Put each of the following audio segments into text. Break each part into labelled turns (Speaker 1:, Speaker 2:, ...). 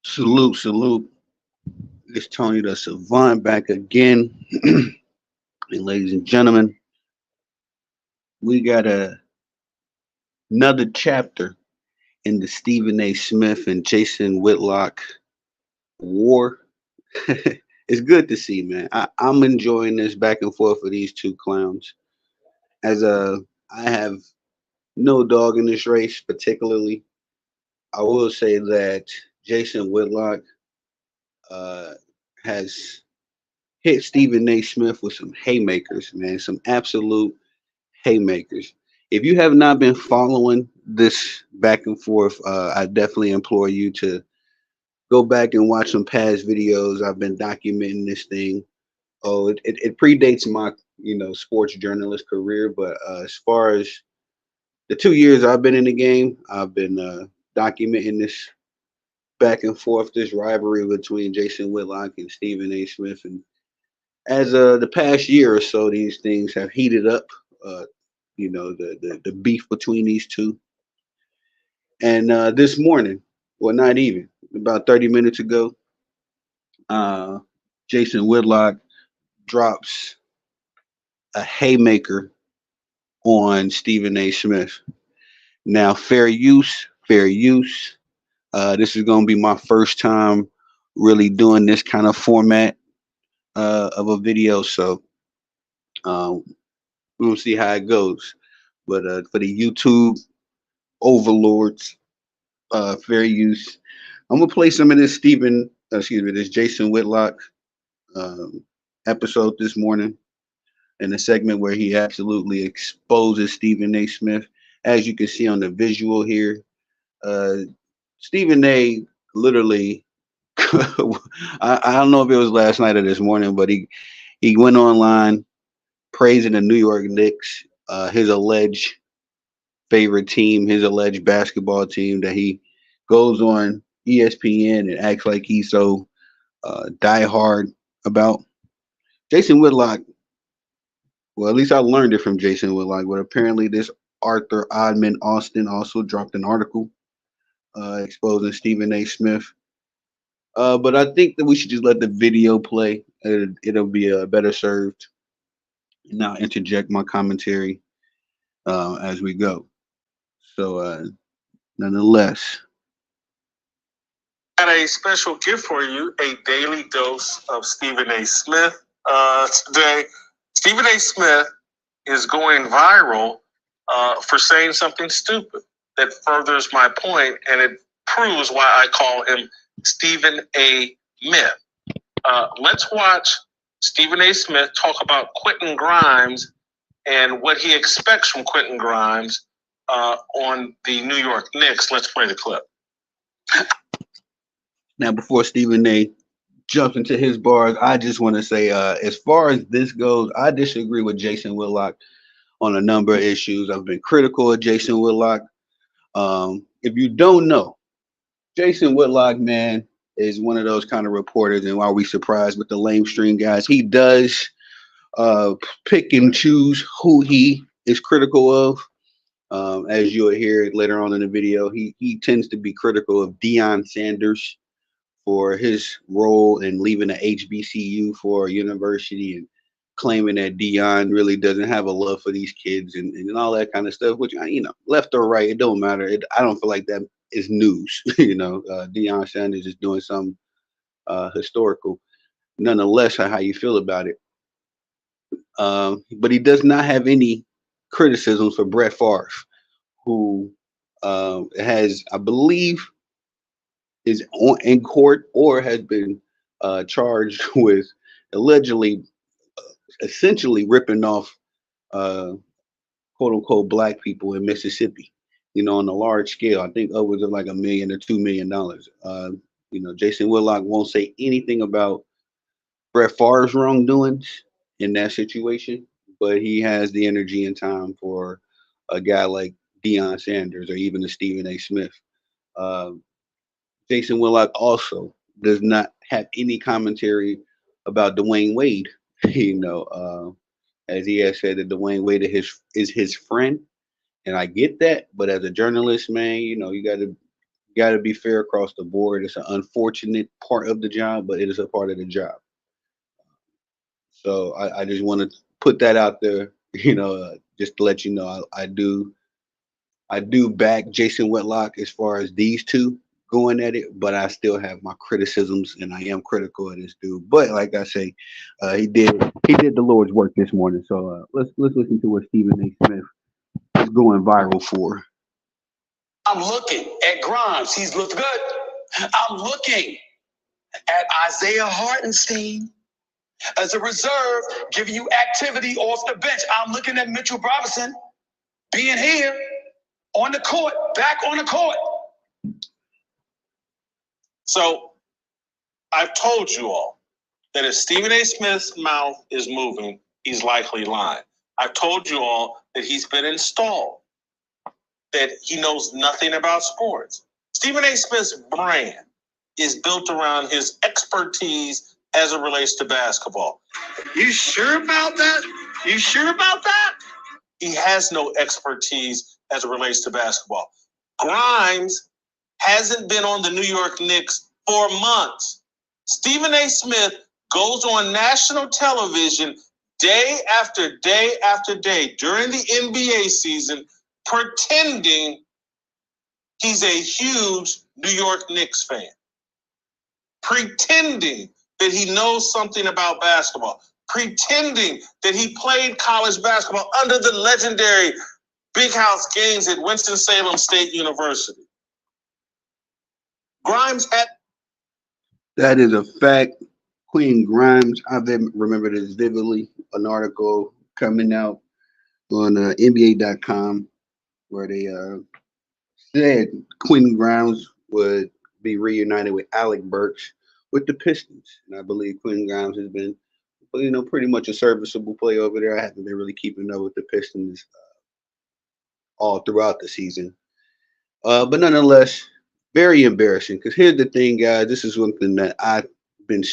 Speaker 1: Salute, salute. It's Tony the Savant back again. And ladies and gentlemen, we got another chapter in the Stephen A. Smith and Jason Whitlock war. It's good to see, man. I'm enjoying this back and forth with these two clowns. As I have no dog in this race, particularly. I will say that Jason Whitlock uh, has hit Stephen A. Smith with some haymakers, man. Some absolute haymakers. If you have not been following this back and forth, I definitely implore you to go back and watch some past videos. I've been documenting this thing. Oh, it predates my sports journalist career, but as far as the 2 years I've been in the game, I've been documenting this back and forth, this rivalry between Jason Whitlock and Stephen A. Smith, and as the past year or so, these things have heated up. Uh, the beef between these two. And this morning, well, not even about 30 minutes ago, uh, Jason Whitlock drops a haymaker on Stephen A. Smith. Now, fair use, fair use. This is going to be my first time really doing this kind of format of a video, so um, we'll see how it goes. But for the YouTube overlords, fair use. I'm gonna play some of this this Jason Whitlock um, episode this morning in a segment where he absolutely exposes Stephen A. Smith. As you can see on the visual here, uh, Stephen A. literally, I don't know if it was last night or this morning, but he went online praising the New York Knicks, his alleged favorite team, his alleged basketball team that he goes on ESPN and acts like he's so diehard about. Jason Whitlock, well, at least I learned it from Jason Whitlock, but apparently this Arthur Odman Austin also dropped an article exposing Stephen A. Smith. But I think that we should just let the video play. It'll be better served. And I'll interject my commentary as we go. So, nonetheless,
Speaker 2: got a special gift for you, a daily dose of Stephen A. Smith. Today, Stephen A. Smith is going viral for saying something stupid that furthers my point, and it proves why I call him Stephen A. Myth. Let's watch Stephen A. Smith talk about Quentin Grimes and what he expects from Quentin Grimes on the New York Knicks. Let's play the clip.
Speaker 1: now before Stephen A. jumps into his bars, I just want to say, as far as this goes, I disagree with Jason Whitlock on a number of issues. I've been critical of Jason Whitlock. If you don't know, Jason Whitlock, man, is one of those kind of reporters, and why we surprised with the lamestream guys, he does uh, pick and choose who he is critical of. As you'll hear later on in the video, he tends to be critical of Deion Sanders for his role in leaving the HBCU for a university and claiming that Dion really doesn't have a love for these kids and all that kind of stuff, which, left or right, it don't matter. I don't feel like that is news. Deion Sanders is doing something historical. Nonetheless, how you feel about it. But he does not have any criticisms for Brett Favre, who has, I believe, is in court or has been charged with allegedly, essentially ripping off uh, quote unquote black people in Mississippi. On a large scale, I think upwards of like $1 million to $2 million. Jason Whitlock won't say anything about Brett Favre's wrongdoings in that situation, but he has the energy and time for a guy like Deion Sanders or even a Stephen A. Smith. Uh, Jason Whitlock also does not have any commentary about Dwayne Wade. As he has said that Dwayne Wade is his friend, and I get that. But as a journalist, man, you got to got to be fair across the board. It's an unfortunate part of the job, but it is a part of the job. So I just want to put that out there, just to let you know I do back Jason Whitlock as far as these two going at it, but I still have my criticisms, and I am critical of this dude. But like I say, he did the Lord's work this morning. So let's listen to what Stephen A. Smith is going viral for.
Speaker 3: I'm looking at Grimes. He's looked good. I'm looking at Isaiah Hartenstein as a reserve, giving you activity off the bench. I'm looking at Mitchell Robinson being here on the court, back on the court.
Speaker 2: So I've told you all that if Stephen A. Smith's mouth is moving, he's likely lying. I've told you all that he's been installed, that he knows nothing about sports. Stephen A. Smith's brand is built around his expertise as it relates to basketball.
Speaker 3: You sure about that? You sure about that?
Speaker 2: He has no expertise as it relates to basketball. Grimes hasn't been on the New York Knicks for months. Stephen A. Smith goes on national television day after day after day during the NBA season, pretending he's a huge New York Knicks fan, pretending that he knows something about basketball, pretending that he played college basketball under the legendary Big House games at Winston-Salem State University. Grimes had...
Speaker 1: That is a fact. Queen Grimes, I remember this vividly. An article coming out on NBA.com where they said Queen Grimes would be reunited with Alec Burks with the Pistons, and I believe Queen Grimes has been, pretty much a serviceable player over there. I haven't been really keeping up with the Pistons all throughout the season, but nonetheless, very embarrassing. Because here's the thing, guys. This is one thing that I've been,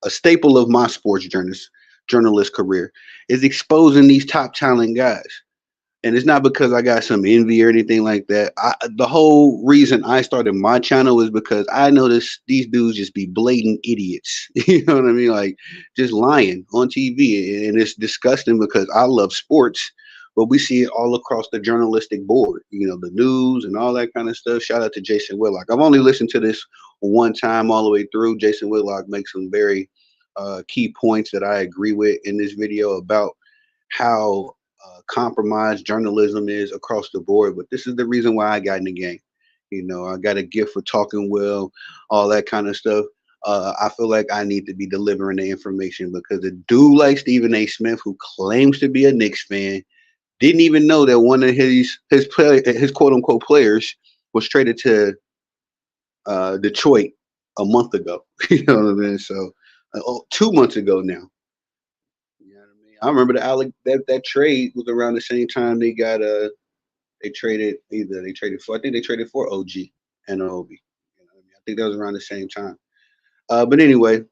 Speaker 1: a staple of my sports journalist career is exposing these top talent guys. And it's not because I got some envy or anything like that. The whole reason I started my channel is because I noticed these dudes just be blatant idiots. You know what I mean? Like just lying on TV. And it's disgusting because I love sports, but we see it all across the journalistic board, the news and all that kind of stuff. Shout out to Jason Whitlock. I've only listened to this one time all the way through. Jason Whitlock makes some very key points that I agree with in this video about how compromised journalism is across the board. But this is the reason why I got in the game. I got a gift for talking well, all that kind of stuff. I feel like I need to be delivering the information because a dude like Stephen A. Smith, who claims to be a Knicks fan, didn't even know that one of his quote unquote players was traded to Detroit a month ago. You know what I mean? So 2 months ago now. I remember that trade was around the same time they traded for OG and Obi. I think that was around the same time. But anyway,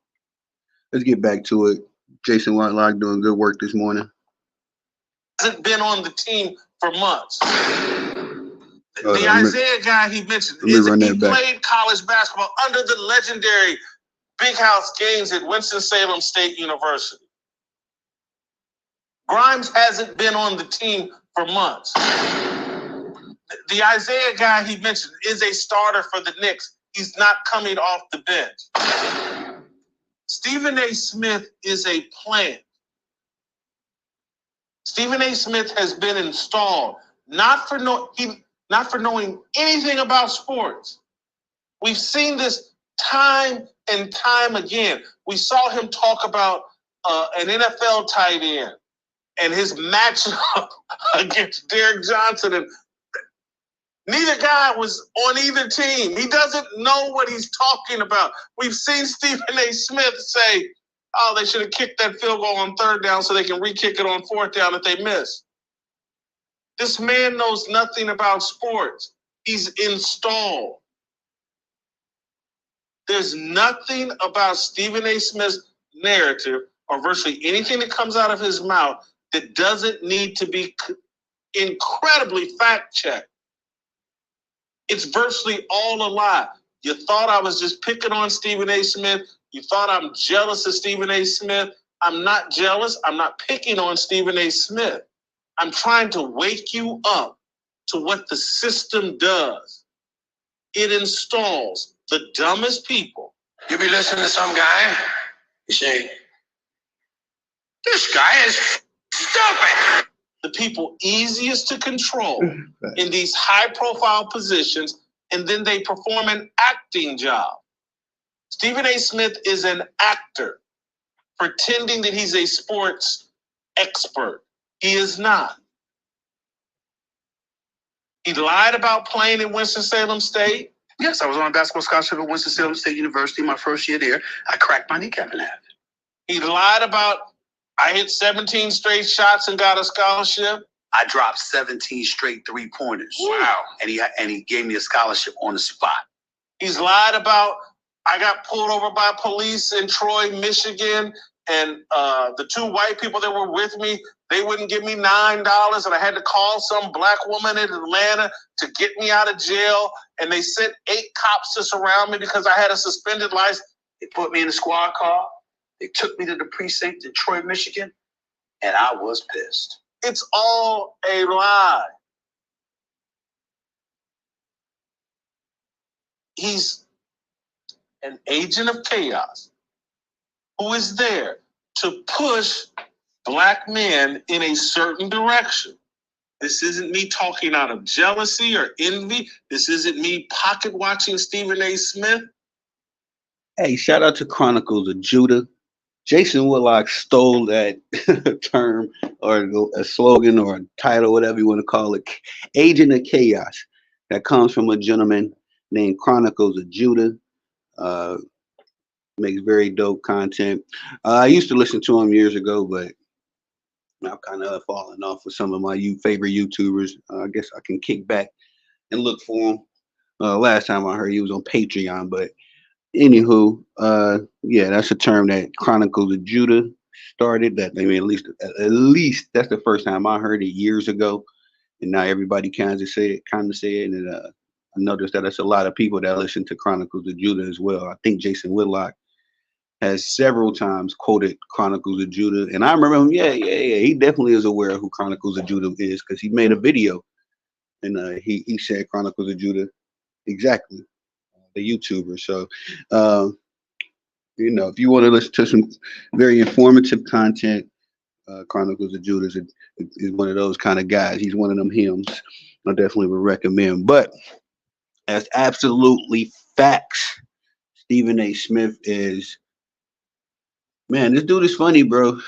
Speaker 1: let's get back to it. Jason Whitlock doing good work this morning.
Speaker 2: Hasn't been on the team for months. The Isaiah guy he mentioned, he played college basketball under the legendary Big House games at Winston-Salem State University. Grimes hasn't been on the team for months. The Isaiah guy he mentioned is a starter for the Knicks. He's not coming off the bench. Stephen A. Smith is a plant. Stephen A. Smith has been installed, not for knowing anything about sports. We've seen this time and time again. We saw him talk about an NFL tight end and his matchup against Derek Johnson. And neither guy was on either team. He doesn't know what he's talking about. We've seen Stephen A. Smith say, they should have kicked that field goal on third down so they can re-kick it on fourth down if they miss. This man knows nothing about sports. He's installed. There's nothing about Stephen A. Smith's narrative or virtually anything that comes out of his mouth that doesn't need to be incredibly fact-checked. It's virtually all a lie. You thought I was just picking on Stephen A. Smith. You thought I'm jealous of Stephen A. Smith. I'm not jealous. I'm not picking on Stephen A. Smith. I'm trying to wake you up to what the system does. It installs the dumbest people.
Speaker 3: You be listening to some guy, you say, this guy is stupid.
Speaker 2: The people easiest to control in these high-profile positions, and then they perform an acting job. Stephen A. Smith is an actor pretending that he's a sports expert. He is not. He lied about playing at Winston-Salem State.
Speaker 3: Yes, I was on a basketball scholarship at Winston-Salem State University my first year there. I cracked my kneecap in half.
Speaker 2: He lied about, I hit 17 straight shots and got a scholarship.
Speaker 3: I dropped 17 straight three-pointers.
Speaker 2: Wow.
Speaker 3: And he gave me a scholarship on the spot.
Speaker 2: He's lied about, I got pulled over by police in Troy, Michigan, and the two white people that were with me, they wouldn't give me $9, and I had to call some black woman in Atlanta to get me out of jail, and they sent 8 cops to surround me because I had a suspended license.
Speaker 3: They put me in a squad car. They took me to the precinct in Troy, Michigan, and I was pissed.
Speaker 2: It's all a lie. He's an agent of chaos who is there to push black men in a certain direction. This isn't me talking out of jealousy or envy. This isn't me pocket watching Stephen A. Smith.
Speaker 1: Hey, shout out to Chronicles of Judah. Jason Whitlock stole that term or a slogan or a title, whatever you want to call it, Agent of Chaos. That comes from a gentleman named Chronicles of Judah. Makes very dope content. I used to listen to him years ago, but I've kind of fallen off with some of my favorite YouTubers. I guess I can kick back and look for him. Last time I heard he was on Patreon, but anywho, yeah, that's a term that Chronicles of Judah started. That, I mean, at least that's the first time I heard it years ago, and now everybody kind of say it. And I noticed that there's a lot of people that listen to Chronicles of Judah as well. I think Jason Whitlock has several times quoted Chronicles of Judah, and I remember him. Yeah, he definitely is aware of who Chronicles of Judah is because he made a video, and he said Chronicles of Judah exactly, the YouTuber. So, if you want to listen to some very informative content, Chronicles of Judah is one of those kind of guys. He's one of them hymns I definitely would recommend. But as absolutely facts, Stephen A. Smith is, man, this dude is funny, bro.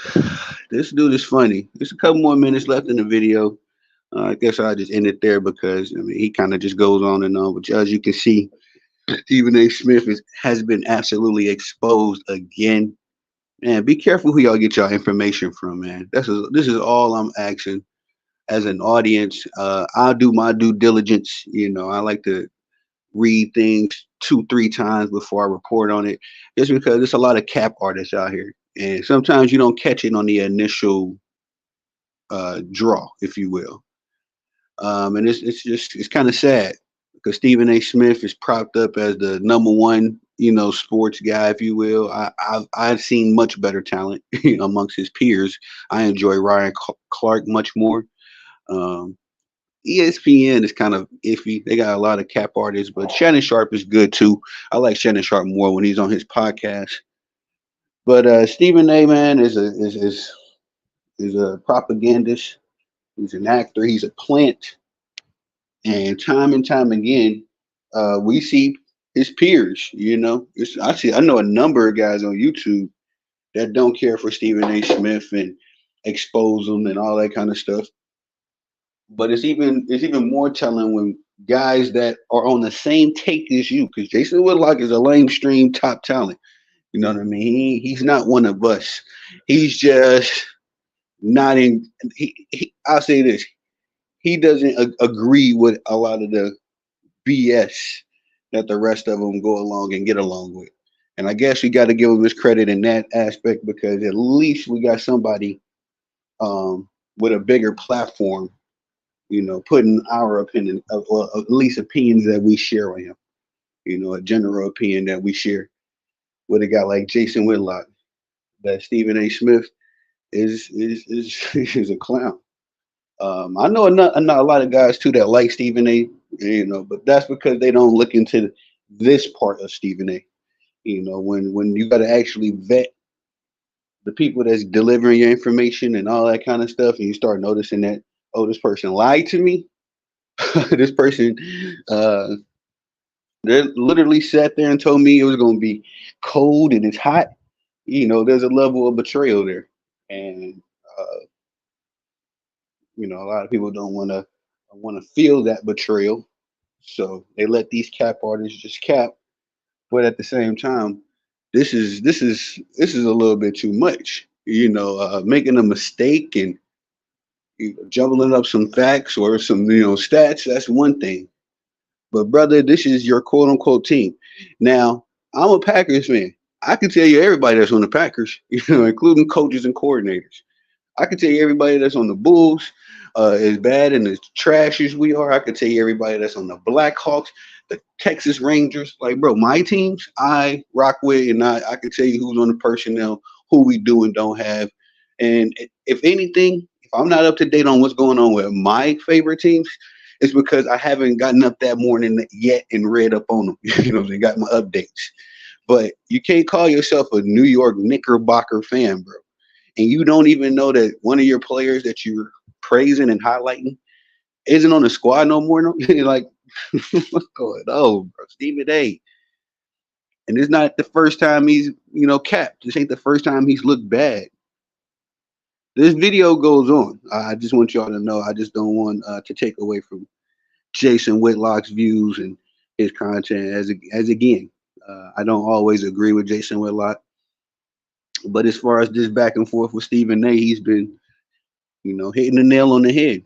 Speaker 1: This dude is funny. There's a couple more minutes left in the video. I guess I'll just end it there because, I mean, he kind of just goes on and on. But as you can see, Stephen A. Smith has been absolutely exposed again. Man, be careful who y'all get y'all information from, man. This is all I'm asking as an audience. I'll do my due diligence. I like to read things 2-3 times before I report on it, just because there's a lot of cap artists out here, and sometimes you don't catch it on the initial draw, if you will. And it's kind of sad because Stephen A. Smith is propped up as the number one, sports guy, if you will. I've seen much better talent amongst his peers. I enjoy Ryan Clark much more. ESPN is kind of iffy. They got a lot of cap artists, but Shannon Sharp is good too. I like Shannon Sharp more when he's on his podcast. But Stephen A. man is a propagandist. He's an actor. He's a plant. And time again, we see his peers. I know a number of guys on YouTube that don't care for Stephen A. Smith and expose him and all that kind of stuff. But it's even more telling when guys that are on the same take as you, because Jason Whitlock is a lamestream top talent. You know what I mean? He's not one of us. He's just not in. I'll say this: he doesn't agree with a lot of the BS that the rest of them go along and get along with. And I guess we got to give him his credit in that aspect because at least we got somebody with a bigger platform putting our opinion, well, at least opinions that we share with him. A general opinion that we share with a guy like Jason Whitlock. That Stephen A. Smith is is a clown. I know a lot of guys too that like Stephen A. But that's because they don't look into this part of Stephen A. When you got to actually vet the people that's delivering your information and all that kind of stuff, and you start noticing that, oh, this person lied to me. This person, uh, they literally sat there and told me it was going to be cold and it's hot. There's a level of betrayal there, and uh, a lot of people don't want to feel that betrayal, so they let these cap artists just cap. But at the same time, this is a little bit too much. Making a mistake and jumbling up some facts or some stats. That's one thing. But brother, this is your quote unquote team. Now, I'm a Packers fan. I can tell you everybody that's on the Packers, including coaches and coordinators. I can tell you everybody that's on the Bulls, as bad and as trash as we are. I can tell you everybody that's on the Blackhawks, the Texas Rangers. Like, bro, my teams I rock with, and I can tell you who's on the personnel, who we do and don't have. And if anything, if I'm not up to date on what's going on with my favorite teams, it's because I haven't gotten up that morning yet and read up on them. They got my updates. But you can't call yourself a New York Knickerbocker fan, bro, and you don't even know that one of your players that you're praising and highlighting isn't on the squad no more. No, you're like, what's going on, bro? Stephen A. And it's not the first time he's, capped. This ain't the first time he's looked bad. This video goes on. I just want y'all to know. I just don't want to take away from Jason Whitlock's views and his content. As again, I don't always agree with Jason Whitlock, but as far as this back and forth with Stephen A., he's been, hitting the nail on the head.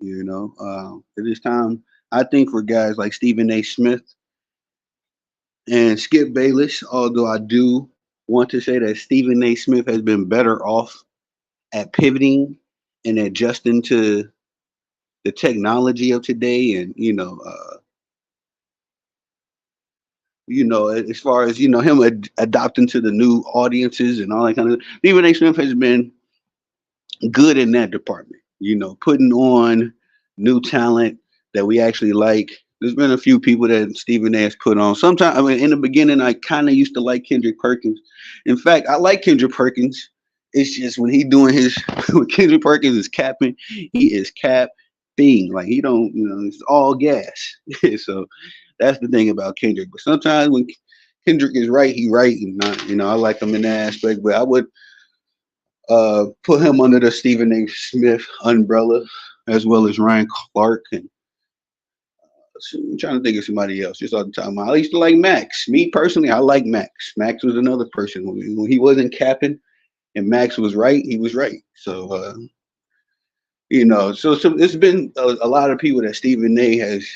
Speaker 1: It is time, I think, for guys like Stephen A. Smith and Skip Bayless, although I do want to say that Stephen A. Smith has been better off at pivoting and adjusting to the technology of today, and as far as him adopting to the new audiences and all that kind of. Stephen A. Smith has been good in that department. Putting on new talent that we actually like. There's been a few people that Stephen A. has put on. Sometimes, I mean, in the beginning, I kind of used to like Kendrick Perkins. In fact, I like Kendrick Perkins. It's just when he doing his, when Kendrick Perkins is capping, he is capping. Like he don't, it's all gas. So that's the thing about Kendrick. But sometimes when Kendrick is right, he right, and not, I like him in that aspect. But I would put him under the Stephen A. Smith umbrella, as well as Ryan Clark. And I'm trying to think of somebody else just off the top of my head. I used to like Max. Me personally, I like Max. Max was another person. When he wasn't capping and Max was right, he was right. So, so it's been a lot of people that Stephen A. has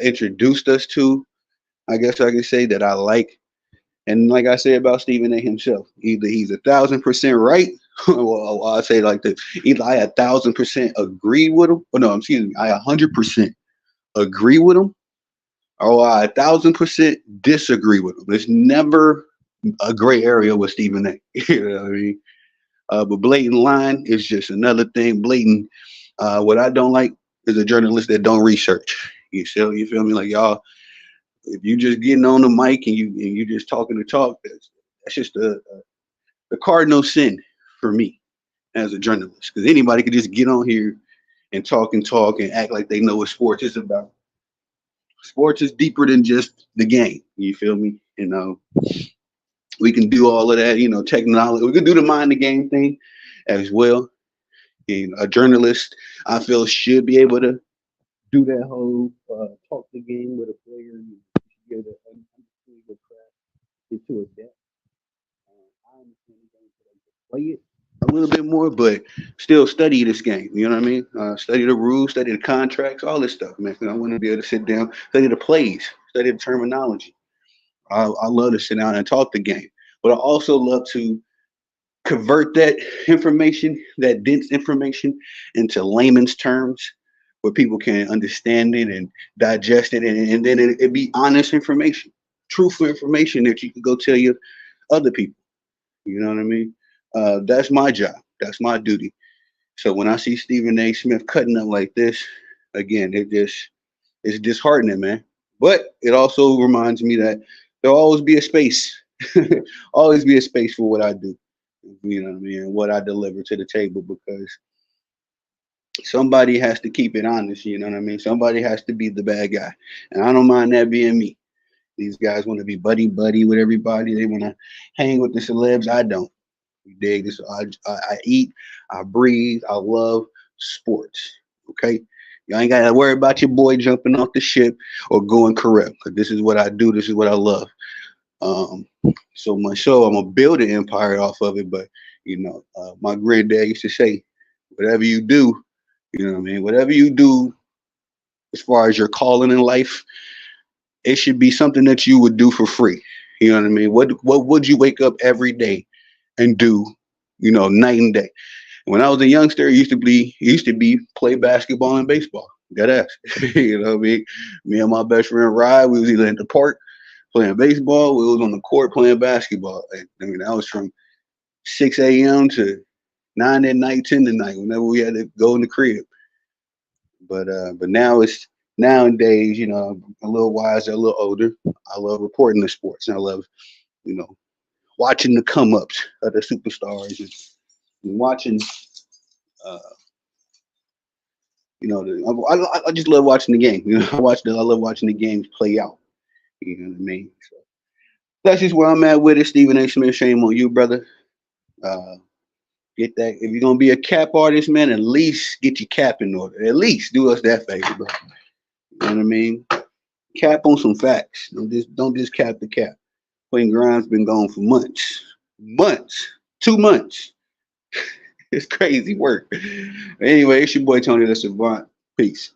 Speaker 1: introduced us to. I guess I can say that I like. And like I said about Stephen A. himself, either he's 1,000% right, well, I say it like this: either I 1,000% agree with him, or no, excuse me, I 100% agree with him, or I 1,000% disagree with him. There's never a gray area with Stephen A. You know what I mean? But blatant lying is just another thing. Blatant. What I don't like is a journalist that don't research. You feel me? Like y'all, if you just getting on the mic and you just talking to talk, that's just the cardinal sin for me as a journalist. Because anybody could just get on here and talk and act like they know what sports is about. Sports is deeper than just the game. You feel me? We can do all of that. Technology. We can do the mind the game thing as well. And a journalist, I feel, should be able to do that whole talk the game with a player. You should be able to understand your craft into a depth. I understand the game so I can play it a little bit more, but still study this game. You know what I mean? Study the rules, study the contracts, all this stuff, man. 'Cause I want to be able to sit down, study the plays, study the terminology. I love to sit down and talk the game, but I also love to convert that information, that dense information, into layman's terms where people can understand it and digest it, and then it be honest information, truthful information that you can go tell your other people. You know what I mean? That's my job. That's my duty. So when I see Stephen A. Smith cutting up like this, again, it's disheartening, man. But it also reminds me that there'll always be a space, always be a space for what I do. You know what I mean? And what I deliver to the table, because somebody has to keep it honest. You know what I mean? Somebody has to be the bad guy, and I don't mind that being me. These guys want to be buddy buddy with everybody. They want to hang with the celebs. I don't. You dig this? I eat, I breathe, I love sports. Okay, you ain't got to worry about your boy jumping off the ship or going corrupt. Cause this is what I do. This is what I love. Um, so much so I'm gonna build an empire off of it. But my granddad used to say, whatever you do, you know what I mean. Whatever you do, as far as your calling in life, it should be something that you would do for free. You know what I mean? What would you wake up every day and do? Night and day. When I was a youngster, it used to be play basketball and baseball. That ass. You know what I mean? Me and my best friend Ryan, we was either at the park playing baseball, we was on the court playing basketball. I mean, that was from 6 a.m. to 9 at night, 10 at night, whenever we had to go in the crib. But now it's nowadays, I'm a little wiser, a little older. I love reporting the sports, and I love, you know, watching the come ups of the superstars, and watching, uh, I just love watching the game. I love watching the games play out. You know what I mean? So that's just where I'm at with it. Stephen A. Smith, shame on you, brother. Uh, get that. If you're gonna be a cap artist, man, at least get your cap in order. At least do us that favor, bro. You know what I mean? Cap on some facts. Don't just cap the cap. Quentin Grimes been gone for months, 2 months. It's crazy work. Anyway, it's your boy Tony the Savant. Peace.